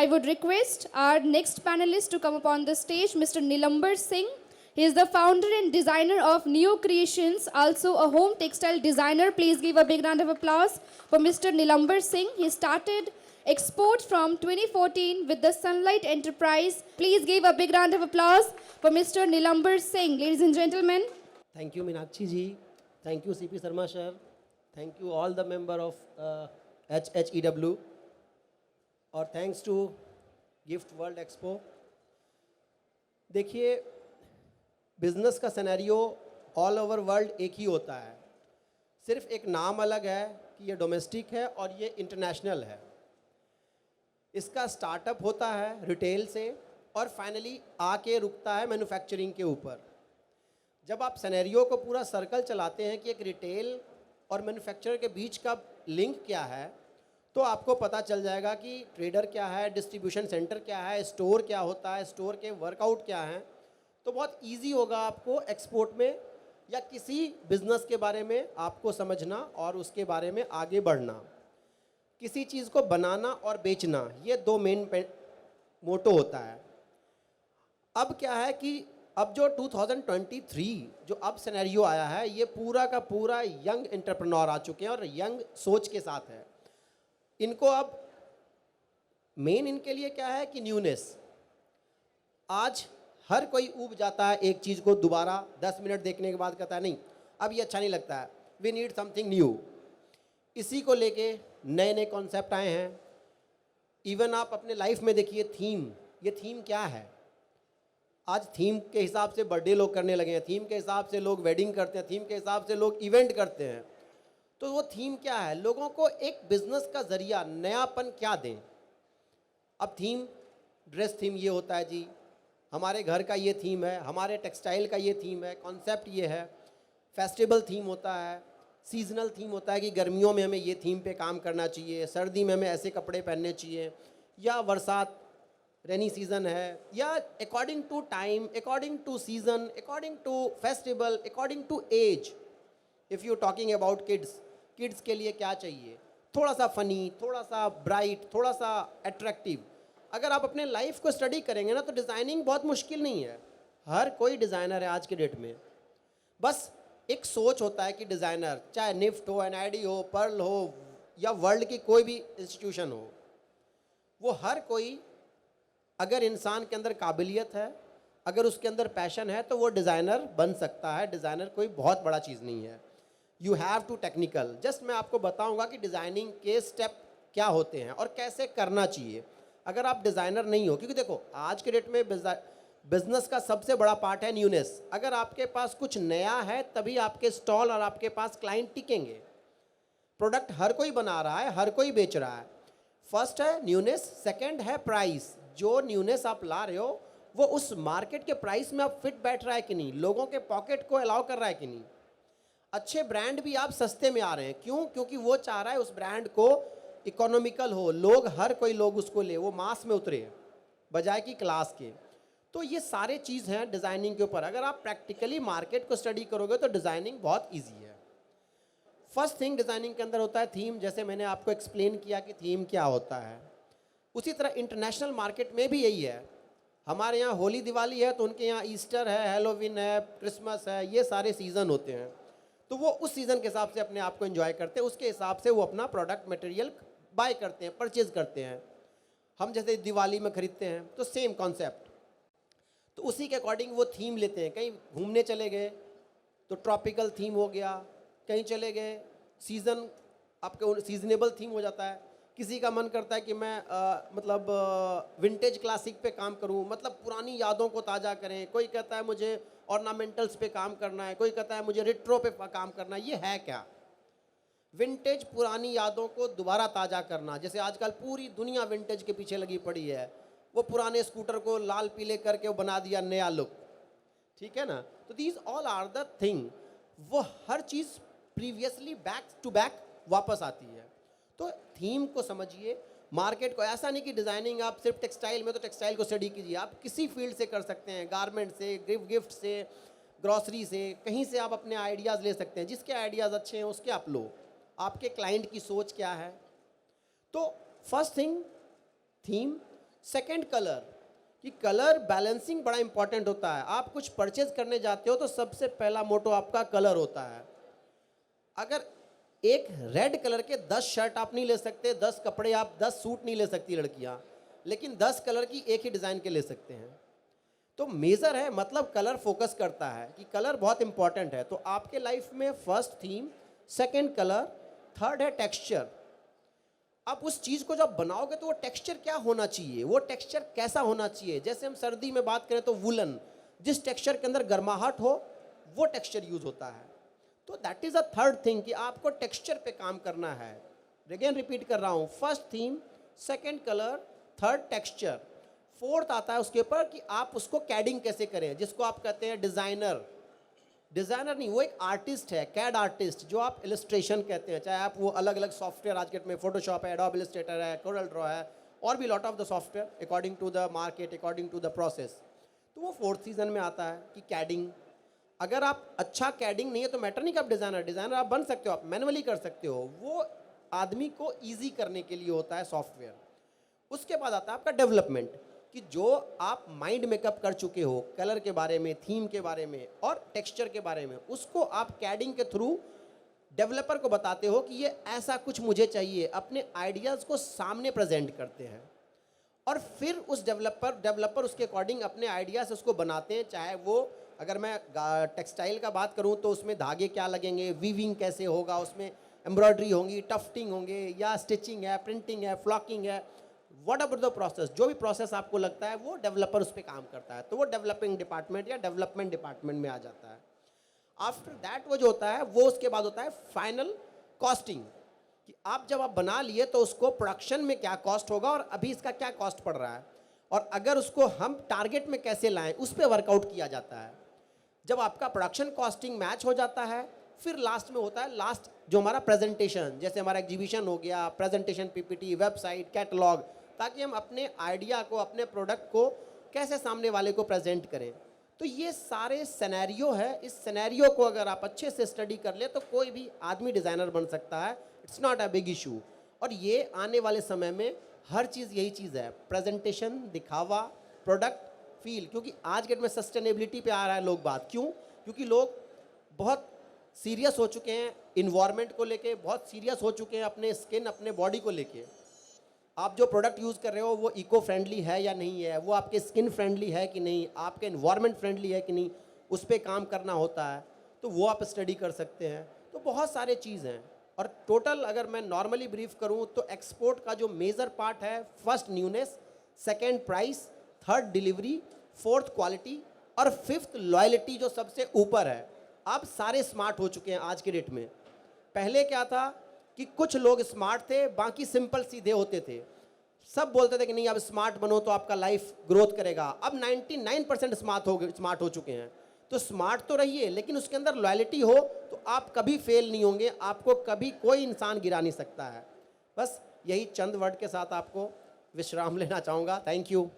I would request our next panelist to come upon the stage, Mr. Nilambar Singh. He is the founder and designer of Neo Creations, also a home textile designer. Please give a big round of applause for Mr. Nilambar Singh. He started export from 2014 with the Sunlight Enterprise. Please give a big round of applause for Mr. Nilambar Singh. Ladies and gentlemen. Thank you, Meenakshi ji. Thank you, CP Sarma sir. Thank you, all the member of HHEW. और thanks to gift world expo. देखिए, business का scenario all over world एक ही होता है, सिर्फ एक नाम अलग है कि ये डोमेस्टिक है और ये इंटरनेशनल है। इसका स्टार्टअप होता है रिटेल से और फाइनली आके रुकता है मैन्युफैक्चरिंग के ऊपर। जब आप सिनेरियो को पूरा सर्कल चलाते हैं कि एक रिटेल और मैन्युफैक्चरर के बीच का लिंक क्या है, तो आपको पता चल जाएगा कि ट्रेडर क्या है, डिस्ट्रीब्यूशन सेंटर क्या है, स्टोर क्या होता है, स्टोर के वर्कआउट क्या हैं। तो बहुत इजी होगा आपको एक्सपोर्ट में या किसी बिजनेस के बारे में आपको समझना और उसके बारे में आगे बढ़ना। किसी चीज़ को बनाना और बेचना, ये दो मेन मोटो होता है। अब क्या है कि अब जो 2023 जो अब सिनेरियो आया है, ये पूरा का पूरा यंग एंटरप्रेन्योर आ चुके हैं और यंग सोच के साथ है। इनको अब मेन इनके लिए क्या है कि न्यूनेस। आज हर कोई ऊब जाता है एक चीज़ को दोबारा 10 मिनट देखने के बाद कहता है नहीं अब ये अच्छा नहीं लगता है, वी नीड समथिंग न्यू। इसी को लेके नए नए कॉन्सेप्ट आए हैं। इवन आप अपने लाइफ में देखिए थीम, ये थीम क्या है। आज थीम के हिसाब से बर्थडे लोग करने लगे हैं, थीम के हिसाब से लोग वेडिंग करते हैं, थीम के हिसाब से लोग इवेंट करते हैं। तो वो थीम क्या है, लोगों को एक बिजनेस का जरिया नयापन क्या दें। अब थीम, ड्रेस थीम ये होता है जी, हमारे घर का ये थीम है, हमारे टेक्सटाइल का ये थीम है, कॉन्सेप्ट ये है। फेस्टिवल थीम होता है, सीजनल थीम होता है कि गर्मियों में हमें ये थीम पे काम करना चाहिए, सर्दी में हमें ऐसे कपड़े पहनने चाहिए, या बरसात रेनी सीज़न है, या according to time, according to season, according to festival, according to age. If you talking about kids, kids के लिए क्या चाहिए, थोड़ा सा फ़नी, थोड़ा सा ब्राइट, थोड़ा सा अट्रैक्टिव। अगर आप अपने लाइफ को स्टडी करेंगे ना, तो डिज़ाइनिंग बहुत मुश्किल नहीं है। हर कोई डिज़ाइनर है आज के डेट में। बस एक सोच होता है कि डिज़ाइनर, चाहे निफ्ट हो, एनआईडी हो, पर्ल हो, या वर्ल्ड की कोई भी इंस्टीट्यूशन हो, वो हर कोई, अगर इंसान के अंदर काबिलियत है, अगर उसके अंदर पैशन है, तो वो डिज़ाइनर बन सकता है। डिज़ाइनर कोई बहुत बड़ा चीज़ नहीं है। You have to technical. Just मैं आपको बताऊंगा कि डिज़ाइनिंग के स्टेप क्या होते हैं और कैसे करना चाहिए अगर आप डिज़ाइनर नहीं हो। क्योंकि देखो, आज के डेट में बिजनेस का सबसे बड़ा पार्ट है न्यूनेस। अगर आपके पास कुछ नया है तभी आपके स्टॉल और आपके पास क्लाइंट टिकेंगे। प्रोडक्ट हर कोई बना रहा है, हर कोई बेच रहा है। फर्स्ट है न्यूनेस, सेकेंड है प्राइस। जो न्यूनेस आप ला रहे हो वो उस मार्केट के प्राइस में आप फिट बैठ रहा है कि नहीं, लोगों के पॉकेट को अलाउ कर रहा है कि नहीं। अच्छे ब्रांड भी आप सस्ते में आ रहे हैं, क्यों? क्योंकि वो चाह रहा है उस ब्रांड को इकोनॉमिकल हो, लोग, हर कोई लोग उसको ले, वो मास में उतरे बजाय कि क्लास के। तो ये सारे चीज़ हैं डिज़ाइनिंग के ऊपर। अगर आप प्रैक्टिकली मार्केट को स्टडी करोगे तो डिज़ाइनिंग बहुत ईजी है। फर्स्ट थिंग डिज़ाइनिंग के अंदर होता है थीम। जैसे मैंने आपको एक्सप्लेन किया कि थीम क्या होता है, उसी तरह इंटरनेशनल मार्केट में भी यही है। हमारे यहाँ होली दिवाली है तो उनके यहाँ ईस्टर है, हैलोवीन है, क्रिसमस है, ये सारे सीज़न होते हैं। तो वो उस सीज़न के हिसाब से अपने आप को एंजॉय करते हैं, उसके हिसाब से वो अपना प्रोडक्ट मटेरियल बाय करते हैं, परचेज करते हैं। हम जैसे दिवाली में ख़रीदते हैं तो सेम कॉन्सेप्ट, तो उसी के अकॉर्डिंग वो थीम लेते हैं। कहीं घूमने चले गए तो ट्रॉपिकल थीम हो गया, कहीं चले गए सीज़न, आपके सीजनेबल थीम हो जाता है। किसी का मन करता है कि मैं मतलब विंटेज क्लासिक पे काम करूं, मतलब पुरानी यादों को ताज़ा करें। कोई कहता है मुझे ऑर्नामेंटल्स पे काम करना है, कोई कहता है मुझे रिट्रो पे काम करना है। ये है क्या? विंटेज, पुरानी यादों को दोबारा ताज़ा करना। जैसे आजकल पूरी दुनिया विंटेज के पीछे लगी पड़ी है, वो पुराने स्कूटर को लाल पीले करके वो बना दिया नया लुक, ठीक है ना। तो these all are the thing, वो हर चीज़ प्रीवियसली बैक टू बैक वापस आती है। तो थीम को समझिए, मार्केट को। ऐसा नहीं कि डिज़ाइनिंग आप सिर्फ टेक्सटाइल में, तो टेक्सटाइल को स्टडी कीजिए, आप किसी फील्ड से कर सकते हैं, गारमेंट से, गिफ्ट से, ग्रॉसरी से, कहीं से आप अपने आइडियाज़ ले सकते हैं। जिसके आइडियाज़ अच्छे हैं उसके आप लो। आपके क्लाइंट की सोच क्या है। तो first thing theme, second colour, कि कलर बैलेंसिंग बड़ा इंपॉर्टेंट होता है। आप कुछ परचेज करने जाते हो तो सबसे पहला मोटो आपका कलर होता है। अगर एक रेड कलर के 10 शर्ट आप नहीं ले सकते, 10 कपड़े आप 10 सूट नहीं ले सकती लड़कियां, लेकिन 10 कलर की एक ही डिज़ाइन के ले सकते हैं। तो मेज़र है, मतलब कलर फोकस करता है कि कलर बहुत इंपॉर्टेंट है। तो आपके लाइफ में first theme, second colour, third है टेक्सचर। आप उस चीज़ को जब बनाओगे तो वो टेक्सचर क्या होना चाहिए, वो टेक्सचर कैसा होना चाहिए। जैसे हम सर्दी में बात करें तो वुलन, जिस टेक्सचर के अंदर गर्माहट हो वो टेक्सचर यूज़ होता है। तो that is a third thing कि आपको टेक्सचर पे काम करना है। अगेन रिपीट कर रहा हूँ, first theme, second colour, third texture, fourth आता है उसके ऊपर कि आप उसको कैडिंग कैसे करें, जिसको आप कहते हैं डिज़ाइनर। डिज़ाइनर नहीं, वो एक आर्टिस्ट है, कैड आर्टिस्ट, जो आप इलस्ट्रेशन कहते हैं। चाहे आप वो अलग अलग सॉफ्टवेयर आज के डेट में फोटोशॉप है, एडोब इलस्ट्रेटर है, कोरल ड्रॉ है, और भी lot of the software according to the market, according to the process. तो वो फोर्थ सीजन में आता है कि कैडिंग। अगर आप अच्छा कैडिंग नहीं है तो मैटर नहीं कि आप डिज़ाइनर आप बन सकते हो, आप मैनुअली कर सकते हो। वो आदमी को ईजी करने के लिए होता है सॉफ्टवेयर। उसके बाद आता है आपका डेवलपमेंट, कि जो आप माइंड मेकअप कर चुके हो कलर के बारे में, थीम के बारे में और टेक्सचर के बारे में, उसको आप कैडिंग के थ्रू डेवलपर को बताते हो कि ये ऐसा कुछ मुझे चाहिए। अपने आइडियाज़ को सामने प्रेजेंट करते हैं और फिर उस डेवलपर उसके अकॉर्डिंग अपने आइडिया से उसको बनाते हैं। चाहे वो, अगर मैं टेक्सटाइल का बात करूं तो उसमें धागे क्या लगेंगे, वीविंग कैसे होगा, उसमें एम्ब्रॉयडरी होंगी, टफ्टिंग होंगे, या स्टिचिंग है, प्रिंटिंग है, फ्लॉकिंग है, व्हाट एवर द प्रोसेस, जो भी प्रोसेस आपको लगता है वो डेवलपर उस पर काम करता है। तो वो डेवलपिंग डिपार्टमेंट या डेवलपमेंट डिपार्टमेंट में आ जाता है। आफ्टर दैट वो जो होता है वो उसके बाद होता है फाइनल कॉस्टिंग, कि आप जब आप बना लिए तो उसको प्रोडक्शन में क्या कॉस्ट होगा और अभी इसका क्या कॉस्ट पड़ रहा है, और अगर उसको हम टारगेट में कैसे लाएं उस पर वर्कआउट किया जाता है। जब आपका प्रोडक्शन कॉस्टिंग मैच हो जाता है, फिर लास्ट में होता है लास्ट जो हमारा प्रेजेंटेशन, जैसे हमारा एग्जीबिशन हो गया, प्रेजेंटेशन, पीपीटी, वेबसाइट, कैटलॉग, ताकि हम अपने आइडिया को, अपने प्रोडक्ट को कैसे सामने वाले को प्रेजेंट करें। तो ये सारे सिनेरियो है। इस सिनेरियो को अगर आप अच्छे से स्टडी कर ले तो कोई भी आदमी डिज़ाइनर बन सकता है। It's not a big issue. और ये आने वाले समय में हर चीज़ यही चीज़ है, प्रेजेंटेशन, दिखावा, प्रोडक्ट, फील। क्योंकि आज के डेट में सस्टेनेबिलिटी पे आ रहा है लोग बात। क्यों? क्योंकि लोग बहुत सीरियस हो चुके हैं इन्वायरमेंट को लेके, बहुत सीरियस हो चुके हैं अपने स्किन, अपने बॉडी को लेके। आप जो प्रोडक्ट यूज़ कर रहे हो वो इको फ्रेंडली है या नहीं है, वो आपके स्किन फ्रेंडली है कि नहीं, आपके इन्वायरमेंट फ्रेंडली है कि नहीं, उस पर काम करना होता है। तो वो आप स्टडी कर सकते हैं। तो बहुत सारे चीज़ हैं। और टोटल अगर मैं नॉर्मली ब्रीफ करूं तो एक्सपोर्ट का जो मेजर पार्ट है, first newness, second price, third delivery, fourth quality और फिफ्थ लॉयल्टी जो सबसे ऊपर है। अब सारे स्मार्ट हो चुके हैं आज के डेट में। पहले क्या था कि कुछ लोग स्मार्ट थे, बाकी सिंपल सीधे होते थे। सब बोलते थे कि नहीं अब स्मार्ट बनो तो आपका लाइफ ग्रोथ करेगा। अब 99% स्मार्ट हो चुके हैं। तो स्मार्ट तो रहिए, लेकिन उसके अंदर लॉयल्टी हो तो आप कभी फेल नहीं होंगे, आपको कभी कोई इंसान गिरा नहीं सकता है। बस यही चंद वर्ड के साथ आपको विश्राम लेना चाहूँगा। Thank you.